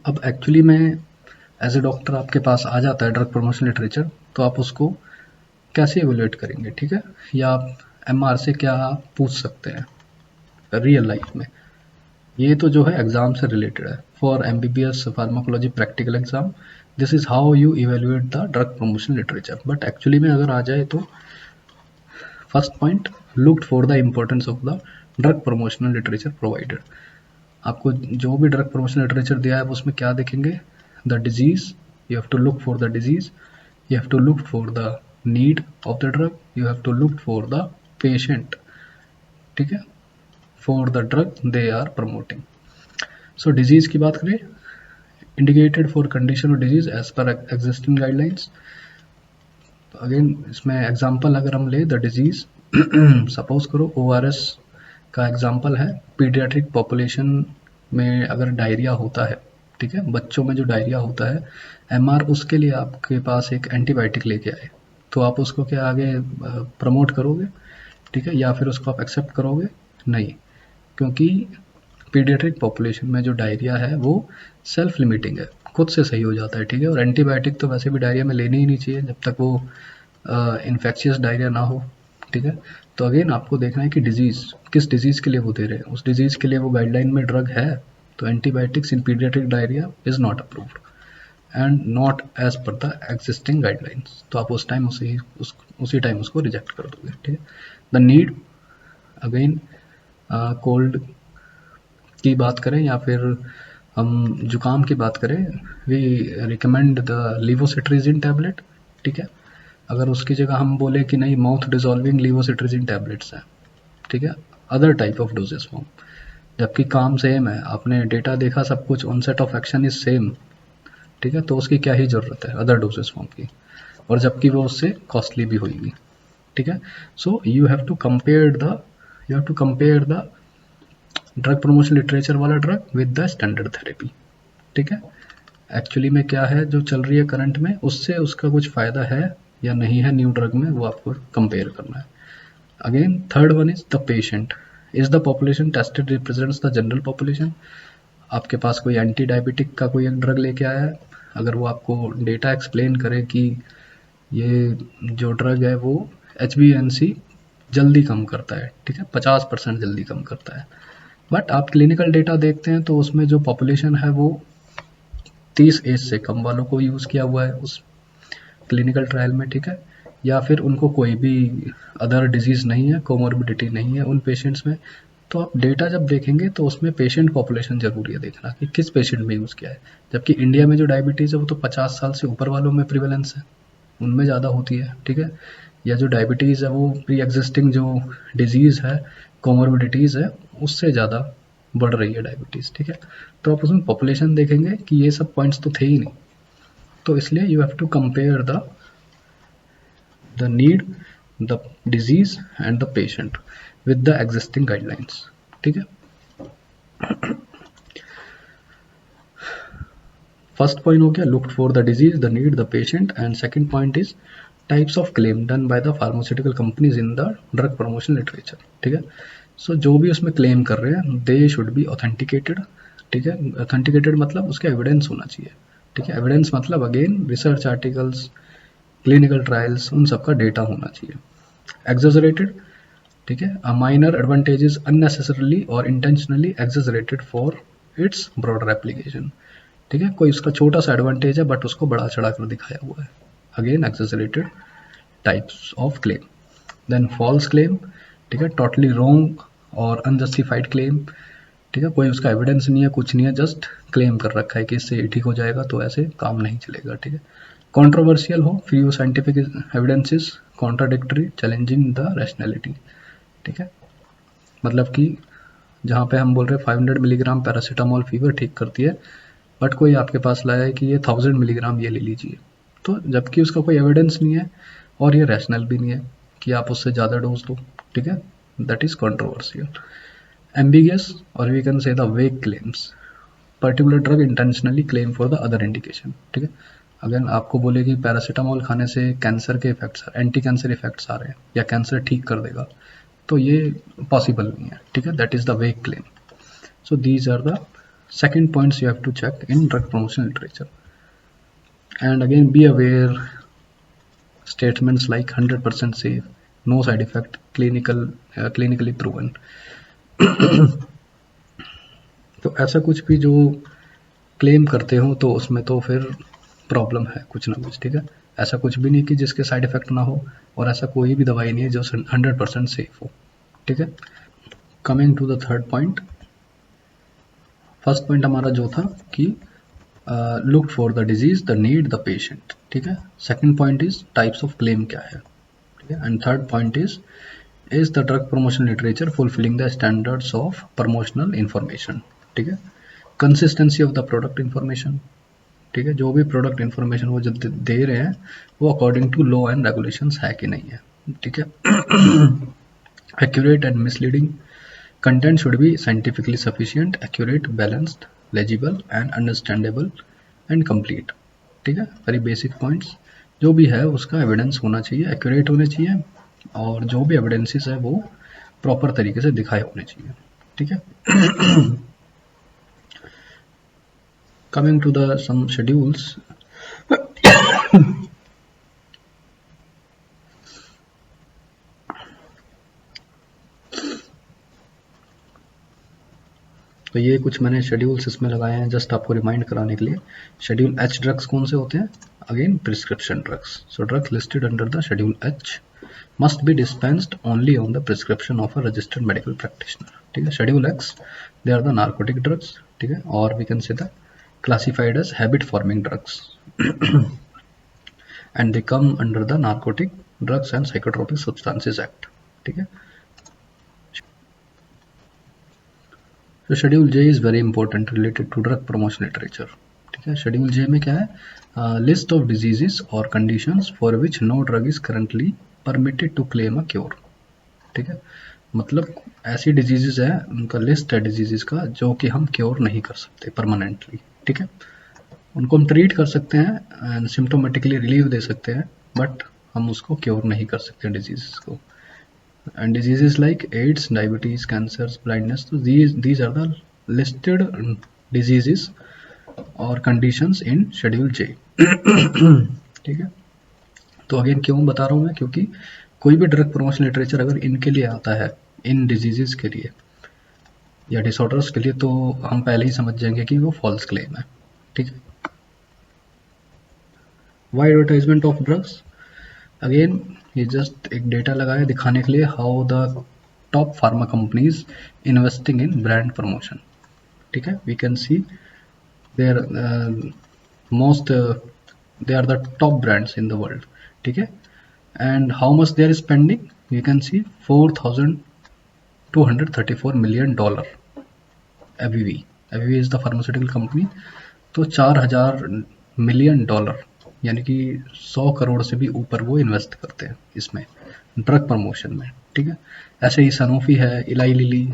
अब एक्चुअली में as a doctor आपके पास आ जाता है ड्रग प्रमोशन लिटरेचर, तो आप उसको कैसे इवेल्युएट करेंगे, ठीक है, या आप एमआर से क्या पूछ सकते हैं रियल लाइफ में। ये तो जो है एग्जाम से रिलेटेड है। For MBBS pharmacology practical exam this is how you evaluate the drug promotion literature. But actually में अगर आ जाए तो first point, looked for the importance of the drug promotional literature provided. आपको जो भी ड्रग प्रमोशन लिटरेचर दिया है उसमें क्या देखेंगे, the disease, you have to look for the disease, you have to look for the need of the drug, you have to look for the patient, ठीक है, for the drug they are promoting। so disease की बात करें, indicated for condition or disease as per existing guidelines। तो again इसमें example अगर हम ले द डिजीज सपोज करो ORS का एग्जांपल है, पीडियाट्रिक पॉपुलेशन में अगर डायरिया होता है, ठीक है, बच्चों में जो डायरिया होता है, एमआर उसके लिए आपके पास एक एंटीबायोटिक लेके आए, तो आप उसको क्या आगे प्रमोट करोगे, ठीक है, या फिर उसको आप एक्सेप्ट करोगे? नहीं, क्योंकि पीडियाट्रिक पॉपुलेशन में जो डायरिया है वो सेल्फ लिमिटिंग है, खुद से सही हो जाता है, ठीक है, और एंटीबायोटिक तो वैसे भी डायरिया में लेनी ही नहीं चाहिए जब तक वो इन्फेक्शियस डायरिया ना हो, ठीक है। तो अगेन आपको देखना है कि डिजीज़ किस डिजीज़ के लिए वो दे रहे हैं, उस डिजीज़ के लिए वो गाइडलाइन में ड्रग है, तो antibiotics in paediatric diarrhoea is not approved and not as per the existing guidelines, तो आप उस टाइम उसी टाइम उसको रिजेक्ट कर दोगे, ठीक है। द नीड, अगेन कोल्ड की बात करें या फिर हम जुकाम की बात करें, वी रिकमेंड द लीवोसिट्रीजिन टैबलेट, ठीक है। अगर उसकी जगह हम बोले कि नहीं माउथ डिजॉल्विंग लीवोसिट्रीजिन टैबलेट्स हैं, ठीक है, other type of doses form, जबकि काम सेम है, आपने डेटा देखा सब कुछ, onset of action is same, ठीक है, तो उसकी क्या ही ज़रूरत है अदर डोजेस फॉर्म की, और जबकि वो उससे कॉस्टली भी होगी, ठीक है। So you have to compare the drug promotion literature वाला drug with the standard therapy, ठीक है। एक्चुअली में क्या है जो चल रही है करंट में, उससे उसका कुछ फ़ायदा है या नहीं है न्यू ड्रग में, वो आपको कंपेयर करना है। Again third one is the patient, is the population tested represents the general population. आपके पास कोई एंटी डायबिटिक का कोई एक ड्रग लेके आया है, अगर वो आपको डेटा एक्सप्लेन करे कि ये जो ड्रग है वो HbA1c जल्दी कम करता है, ठीक है, 50% जल्दी कम करता है, बट आप क्लिनिकल डेटा देखते हैं तो उसमें जो पॉपुलेशन है वो 30 एज से कम वालों को यूज़ किया हुआ है उस क्लिनिकल ट्रायल में, ठीक है, या फिर उनको कोई भी अदर डिजीज़ नहीं है, कोमोर्बिडिटी नहीं है उन पेशेंट्स में। तो आप डेटा जब देखेंगे तो उसमें पेशेंट पॉपुलेशन ज़रूरी है देखना कि किस पेशेंट में यूज़ किया है, जबकि इंडिया में जो डायबिटीज़ है वो तो 50 साल से ऊपर वालों में प्रिवेलेंस है, उनमें ज़्यादा होती है, ठीक है, या जो डायबिटीज़ है वो प्री एग्जिस्टिंग जो डिजीज़ है, कोमोर्बिडिटीज़ है, उससे ज़्यादा बढ़ रही है डायबिटीज़, ठीक है। तो आप उसमें पॉपुलेशन देखेंगे कि ये सब पॉइंट्स तो थे ही नहीं, तो इसलिए you have to compare the need, the disease and the patient with the existing guidelines, ठीक है। फर्स्ट पॉइंट हो गया looked for the disease, the need, the patient, and second point is types of claim done by the pharmaceutical companies in the drug promotion literature, ठीक है। सो जो भी उसमें claim कर रहे हैं दे शुड बी ऑथेंटिकेटेड, ठीक है, ऑथेंटिकेटेड मतलब उसका एविडेंस होना चाहिए, ठीक है, एविडेंस मतलब again research articles, clinical trials, उन सब का डेटा होना चाहिए। एक्सेजरेटेड, ठीक है, a minor advantage is unnecessarily और intentionally exaggerated for its broader application, ठीक है, कोई उसका छोटा सा एडवांटेज है बट उसको बड़ा चढ़ा कर दिखाया हुआ है, again exaggerated types of claim. Then false claim, ठीक है, टोटली रॉन्ग और अनजस्टिफाइड क्लेम, ठीक है, कोई उसका एविडेंस नहीं है, कुछ नहीं है, जस्ट क्लेम कर रखा है कि इससे ठीक हो जाएगा, तो ऐसे काम नहीं चलेगा, ठीक है। कंट्रोवर्शियल हो, few scientific evidences, contradictory, challenging the rationality, ठीक है, मतलब कि जहाँ पे हम बोल रहे हैं 500 मिलीग्राम पैरासीटामोल फीवर ठीक करती है, बट कोई आपके पास लाया है कि ये 1000 मिलीग्राम ये ले लीजिए, तो जबकि उसका कोई एविडेंस नहीं है और ये रैशनल भी नहीं है कि आप उससे ज़्यादा डोज दो, ठीक है, दैट इज़ कंट्रोवर्शियल। एम्बिगियस और we can say the vague claims, particular drug intentionally claim for the other indication, ठीक है, अगर आपको बोले कि पैरासीटामोल खाने से कैंसर के इफेक्ट्स, एंटी कैंसर इफेक्ट्स आ रहे हैं या कैंसर ठीक कर देगा, तो ये पॉसिबल नहीं है, ठीक है, that is the vague claim. So these are the second points you have to check in drug promotion literature. And again, be aware statements like 100% safe, no side effect, clinically proven. तो ऐसा कुछ भी जो claim करते हो तो उसमें तो फिर प्रॉब्लम है कुछ ना कुछ, ठीक है। ऐसा कुछ भी नहीं कि जिसके साइड इफेक्ट ना हो, और ऐसा कोई भी दवाई नहीं है जो 100% सेफ हो, ठीक है। Coming to the third point, first point हमारा जो था कि look for the disease, the need, the patient, ठीक है। Second point is types of claim क्या है, ठीक है। And third point is the drug promotion literature fulfilling the standards of promotional information, ठीक है। Consistency of the product information, ठीक है। जो भी प्रोडक्ट इंफॉर्मेशन वो जब दे रहे हैं वो according to law and regulations है कि नहीं है, ठीक है। Accurate and misleading content should be scientifically sufficient, accurate, balanced, legible and understandable and complete, ठीक है। वेरी बेसिक पॉइंट्स, जो भी है उसका एविडेंस होना चाहिए, एक्यूरेट होने चाहिए, और जो भी एविडेंसेस है वो प्रॉपर तरीके से दिखाए होने चाहिए, ठीक है। Coming to the some schedules, तो ये कुछ मैंने शेड्यूल्स इसमें लगाए हैं जस्ट आपको रिमाइंड कराने के लिए। शेड्यूल एच ड्रग्स कौन से होते हैं? Again prescription drugs. So drugs listed under the schedule H must be dispensed only on the prescription of a registered medical practitioner, ठीक है। Schedule X, they are the narcotic drugs, ठीक है, और we can say the classified as habit forming drugs and they come under the Narcotic Drugs and Psychotropic Substances Act, ठीक है। So schedule J is very important related to drug promotion literature, ठीक है। schedule J में क्या है? List of diseases or conditions for which no drug is currently permitted to claim a cure, ठीक है। मतलब ऐसी डिजीजेज है, उनका लिस्ट है डिजीजेज का जो कि हम क्योर नहीं कर सकते परमानेंटली, ठीक है। उनको हम ट्रीट कर सकते हैं एंड सिम्टोमेटिकली रिलीव दे सकते हैं, बट हम उसको क्योर नहीं कर सकते डिजीज़ को। And diseases like AIDS, diabetes, cancer, blindness, तो these are the listed diseases और कंडीशंस इन शेड्यूल जे, ठीक है। तो अगेन क्यों बता रहा हूँ मैं, क्योंकि कोई भी ड्रग प्रमोशन लिटरेचर अगर इनके लिए आता है, इन डिजीजेस के लिए या डिसऑर्डर्स के लिए, तो हम पहले ही समझ जाएंगे कि वो फॉल्स क्लेम है, ठीक है। Why advertisement of drugs, again ये जस्ट एक डेटा लगाया दिखाने के लिए how the top pharma companies investing in brand promotion, ठीक है। We can see there most they are the top brands in the world, ठीक है। And how much they are spending, you can see $4,234 million AbbVie, AbbVie is the pharmaceutical company, तो $4,000 million यानी कि 100 करोड़ से भी ऊपर वो इन्वेस्ट करते हैं इसमें ड्रग प्रमोशन में, ठीक है। ऐसे ही सनोफी है, इलाई लिली,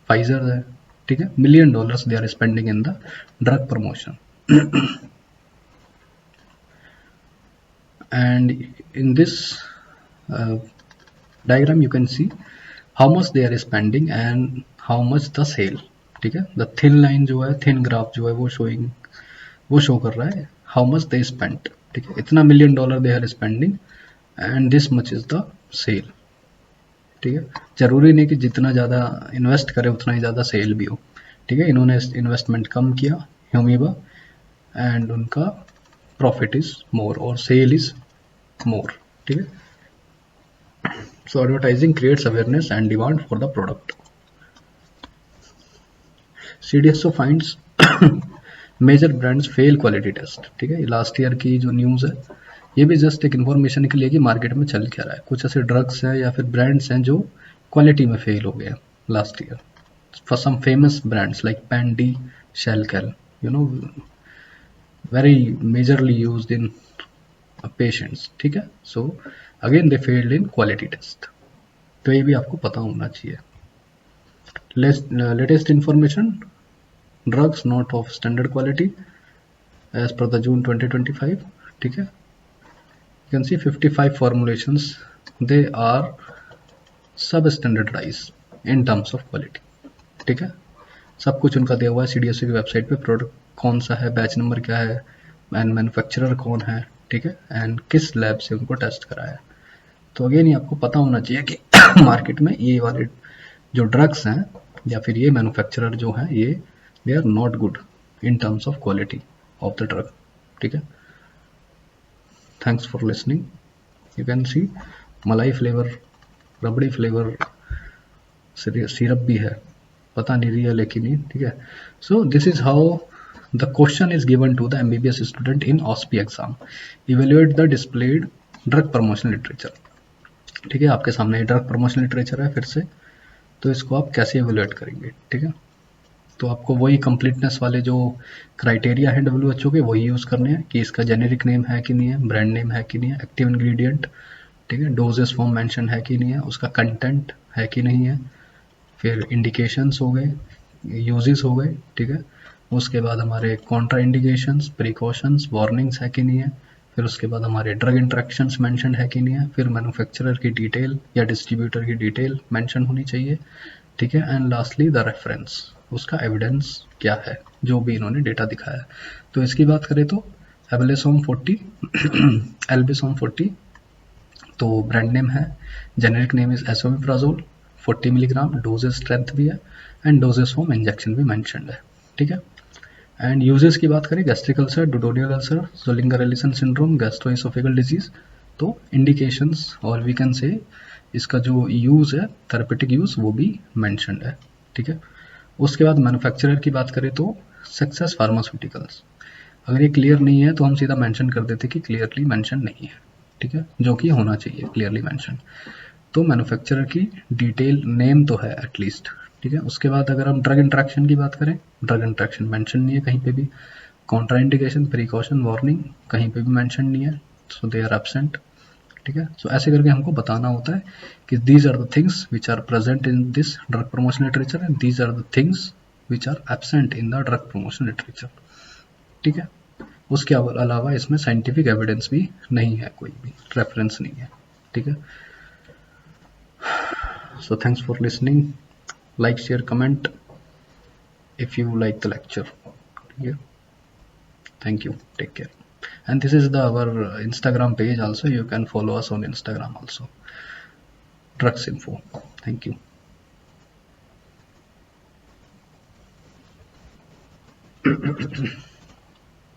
फाइजर है, ठीक है। $1 million they are spending in the drug promotion. And in this diagram you can see how much they are spending and how much the sale, ठीक है। द थिन लाइन जो है, thin graph जो है वो शो कर रहा है हाउ मच दे स्पेंट, ठीक है। इतना $1 million they are spending and this much is the sale, ठीक है। जरूरी नहीं कि जितना ज़्यादा इन्वेस्ट करे उतना ही ज़्यादा सेल भी हो, ठीक है। इन्होंने इन्वेस्टमेंट कम किया ह्यूमिबा एंड उनका प्रॉफिट इज मोर और सेल इज मोर, ठीक है। So advertising creates awareness and demand for the product. CDSO finds major brands fail quality test, ठीक है। लास्ट ईयर की जो न्यूज़ है ये भी जस्ट एक इन्फॉर्मेशन के लिए कि मार्केट में चल क्या रहा है। कुछ ऐसे ड्रग्स हैं या फिर ब्रांड्स हैं जो क्वालिटी में फेल हो गए last year for some famous brands like पैंडी, Shelcal, you know, very majorly used in patients, ठीक है। So again they failed in quality test, तो ये भी आपको पता होना चाहिए। Latest information, drugs not of standard quality as per the June 2025, ठीक है। you can see 55 formulations, they are substandardized in terms of quality, ठीक है। सब कुछ उनका दिया हुआ है CDSO की वेबसाइट पे, प्रोडक्ट कौन सा है, बैच नंबर क्या है, एंड मैन्युफैक्चरर कौन है, ठीक है, एंड किस लैब से उनको टेस्ट कराया है। तो अगेन ये आपको पता होना चाहिए कि मार्केट में ये वाले जो ड्रग्स हैं या फिर ये मैन्युफैक्चरर जो हैं, ये they are not good in terms of quality of the drug, ठीक है। Thanks for listening. You can see malai flavour, rabri flavour syrup भी है, पता नहीं रियल है कि नहीं, ठीक है। So this is how the question is given to the MBBS student in OSPI exam. Evaluate the displayed drug promotion literature, ठीक है। आपके सामने ड्रग प्रमोशन लिटरेचर है फिर से, तो इसको आप कैसे इवेल्युएट करेंगे, ठीक है। तो आपको वही कंप्लीटनेस वाले जो क्राइटेरिया हैं WHO के, वही यूज़ करने हैं कि इसका जेनेरिक नेम है कि नहीं है, ब्रांड नेम है कि नहीं है, एक्टिव इंग्रेडिएंट, ठीक है, डोजेस फॉर्म मेंशन है कि नहीं है, उसका कंटेंट है कि नहीं है, फिर इंडिकेशंस हो गए, यूजेस हो गए, ठीक है। उसके बाद हमारे कॉन्ट्रा इंडिकेशंस, प्रिकॉशंस, वार्निंग्स है कि नहीं है, फिर उसके बाद हमारे ड्रग इंट्रैक्शंस मेंशन है कि नहीं है, फिर मैन्युफैक्चरर की डिटेल या डिस्ट्रीब्यूटर की डिटेल मेंशन होनी चाहिए, ठीक है। एंड लास्टली द रेफरेंस, उसका एविडेंस क्या है जो भी इन्होंने डेटा दिखाया है। तो इसकी बात करें तो एबलेसोम 40 एल्बिसोम 40, तो ब्रांड नेम है, generic name is esomeprazole 40 milligram, dosage strength भी है एंड डोजेज फॉर्म इंजेक्शन भी मैंशनड है, ठीक है। एंड यूजेस की बात करें, gastric ulcer, duodenal ulcer, Zollinger Ellison syndrome, gastroesophageal disease, तो इंडिकेशंस और वी कैन से इसका जो यूज़ है, थेरेपेटिक यूज़, वो भी मैंशनड है, ठीक है। उसके बाद मैन्युफैक्चरर की बात करें तो सक्सेस फार्मास्यूटिकल्स, अगर ये क्लियर नहीं है तो हम सीधा मेंशन कर देते कि क्लियरली मेंशन नहीं है, ठीक है, जो कि होना चाहिए क्लियरली मेंशन। तो मैन्युफैक्चरर की डिटेल नेम तो है एटलीस्ट, ठीक है। उसके बाद अगर हम ड्रग इंट्रैक्शन की बात करें, ड्रग इंट्रैक्शन मेंशन नहीं है कहीं पे भी, कॉन्ट्रा इंडिकेशन, प्रिकॉशन, वार्निंग कहीं पे भी मेंशन नहीं है, सो दे आर एब्सेंट, ठीक है। सो ऐसे करके हमको बताना होता है कि these are the things which are present in this drug promotion literature and these are the things which are absent in the drug promotion literature, ठीक है। उसके अलावा इसमें साइंटिफिक एविडेंस भी नहीं है, कोई भी रेफरेंस नहीं है, ठीक है। So thanks for listening. Like, share, comment if you like the lecture. Yeah. Thank you. Take care. And this is the our Instagram page also. You can follow us on Instagram also. Drugs Info. Thank you.